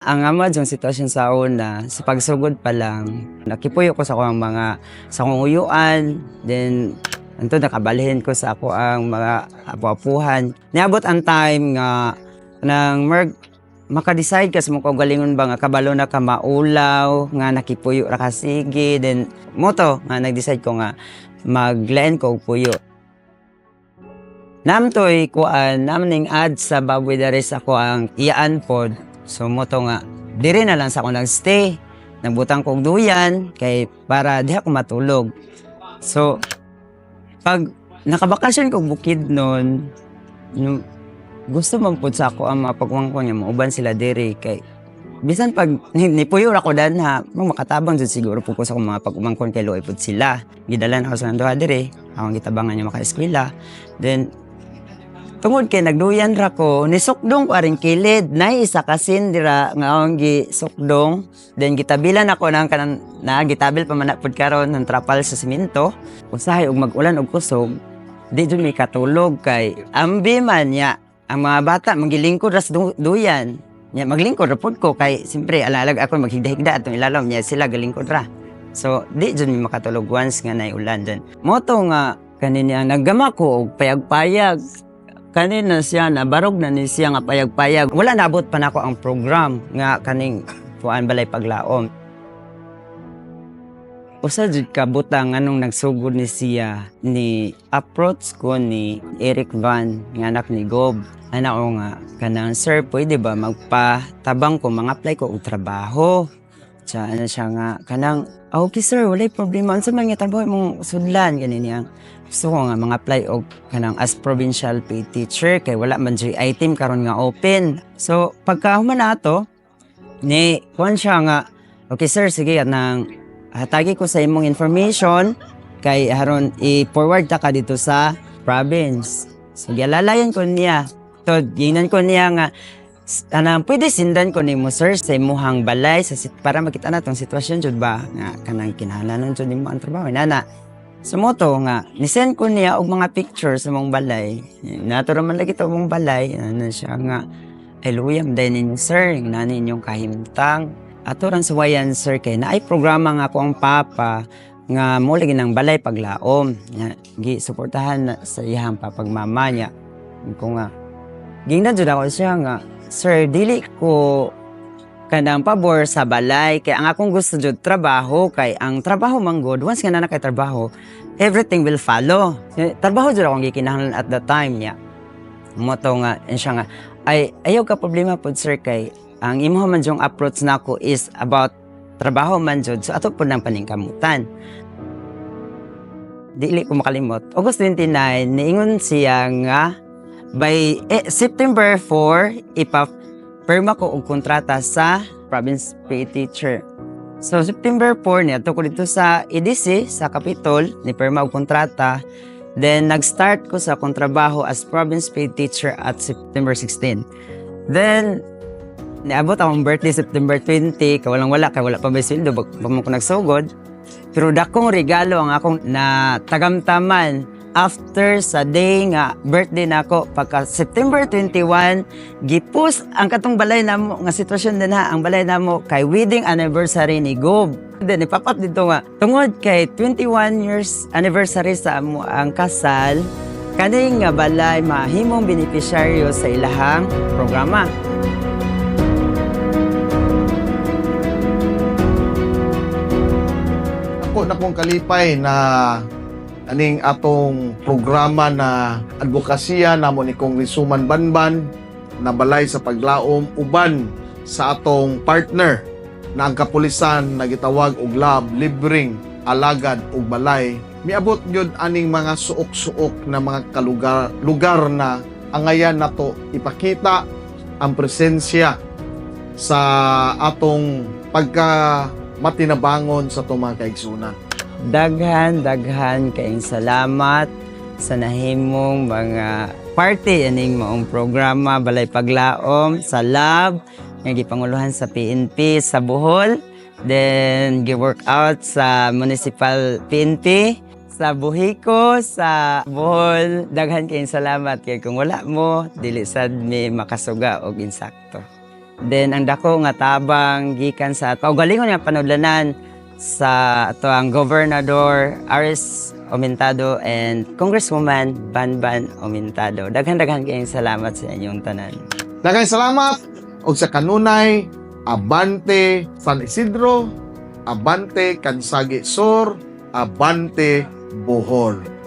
Ang ama yung sitwasyon sa una, sa pagsugod pa lang, nakipuyo ko sa akong mga sa akong uyuan, then anto nakabalhin ko sa ako ang mga apu-apuhan. Niabot ang time nga nang maka-decide ka sa mga galingon ba nga kabalo na ka maulaw, nga nakipuyo ra ka sige, then moto nga nag-decide ko nga maglain ko og puyo. Namtoy kuan namning ad sa baboy dere sa ako ang iyaan pod. So moto nga diri na lang sa ako nagstay. Nagbutang kog duyan kay para diha ko matulog. So pag nakabakasyon kog bukid noon, gusto man pud sa ako ang mga pagwangkon nga mauban sila diri kay bisan pag nipuyo ra ko dan ha, makatabang jud siguro pud ko sa akong mga pagumangkon kay luoy pud sila. Gidalan ako sa duha diri, akong gitabangan yung maka-eskwela. Then tungod kay nagduyan ra ko, nisukdong ko aring kilid, nay isa kasin dira nga akong gisukdong. Then gitabilan ako nang kanang gitabil pa man pud karon ng trapal sa simento. Usahay og mag-ulan og kusog, di jud may katulog kay ambi man nya. Ang mga bata magilingkod ra sa duyan. Nya maglingkod ra pud ko kay simpre alalag ako maghigda-higda atong ilalam nya sila galingkod ra. So di jud mi makatulog once nga nay ulan then. Moto nga kanini ang naggama ko og payag-payag. Kanina siya na barog na ni siya nga payag-payag. Wala naabot pa nako ang program nga kaning kuan balay paglaom. Usa jud ka butang anong nagsugod ni siya ni approach ko ni Eric Van nga anak ni Gob. Anak ko nga kanang sir pwede ba magpatabang ko apply ko og trabaho. Siya ano siya nga kanang okay sir walay problema unsa man nga trabaho imong sudlan ganin niya. Gusto ko nga apply og kanang as provincial paid teacher kay wala man jud item karon nga open. So pagkahuman nato ni kuan siya nga okay sir sige nang hatagi ko sa imong information kay haron i-forward ta ka dito sa province. So gilalayan ko niya. So ginan ko niya nga anang pwede sindan ko nimo sir sa imong balay para makita na tong sitwasyon jud ba nga kanang kinahanglanon jud nimo ang trabaho nana. Sumoto nga, nisend ko niya og mga pictures sa mong balay. Naturo man lagi ito mong balay. Ano siya nga, ay luyam dahil ninyo sir, nani inyong kahimtang. Aturan sa wayan sir, kay na ay programa nga ako ang papa nga mo lagi ng balay paglaom. Suportahan na sa iyang papagmama niya. Ko nga, gingnan jud ako siya nga, sir, dili ko kanang pabor sa balay kay ang akong gusto jud trabaho kay ang trabaho man good once nga na kay trabaho everything will follow. Trabaho jud akong gikinahanglan at the time niya. Moto nga siya nga ay ayaw ka problema pod sir kay ang imong man jung approach nako is about trabaho man jud so ato pud nang paningkamutan. Dili ko makalimot. August 29 niingon siya nga by September 4 perma ko og kontrata sa province paid teacher. So September 4 niya ko dito sa EDC sa Capitol ni perma og kontrata. Then nag-start ko sa kontrabaho as province paid teacher at September 16. Then niabot akong birthday September 20 kay wala kay wala pa may sweldo bag mo ko nagsugod. Pero dakong regalo ang akong natagamtaman after sa day nga birthday nako pagka September 21 gipus ang katong balay namo nga sitwasyon din ha ang balay namo kay wedding anniversary ni Gob. Then ipapat dito nga tungod kay 21 years anniversary sa amo ang kasal kani nga balay mahimong beneficiaryo sa ilahang programa. Ako na kong kalipay na aning atong programa na advokasya namon ni Congresswoman Banban na balay sa paglaom uban sa atong partner na ang kapulisan na gitawag og lab libreng alagad ug balay miabot gyud aning mga suok-suok na mga lugar na angayan nato ipakita ang presensya sa atong pagka matinabangon sa atong mga kaigsunan. Daghan kayong salamat sa nahimong mga party aning maong programa balay paglaom sa lab nga gipanguluhan sa PNP sa Bohol, then gi-work out sa municipal PNP sa Buhiko sa Bohol. Daghan kayong salamat kay kung wala mo dili sad mi makasuga og insakto. Then ang dako nga tabang gikan sa kaugalingon nga panudlanan sa ato ang Gobernador Aris Omentado and Congresswoman Banban Omentado. Daghan-daghan kayong salamat sa inyong tanan. Daghang salamat og sa kanunay Abante San Isidro, Abante Kansagi Sur, Abante Bohol.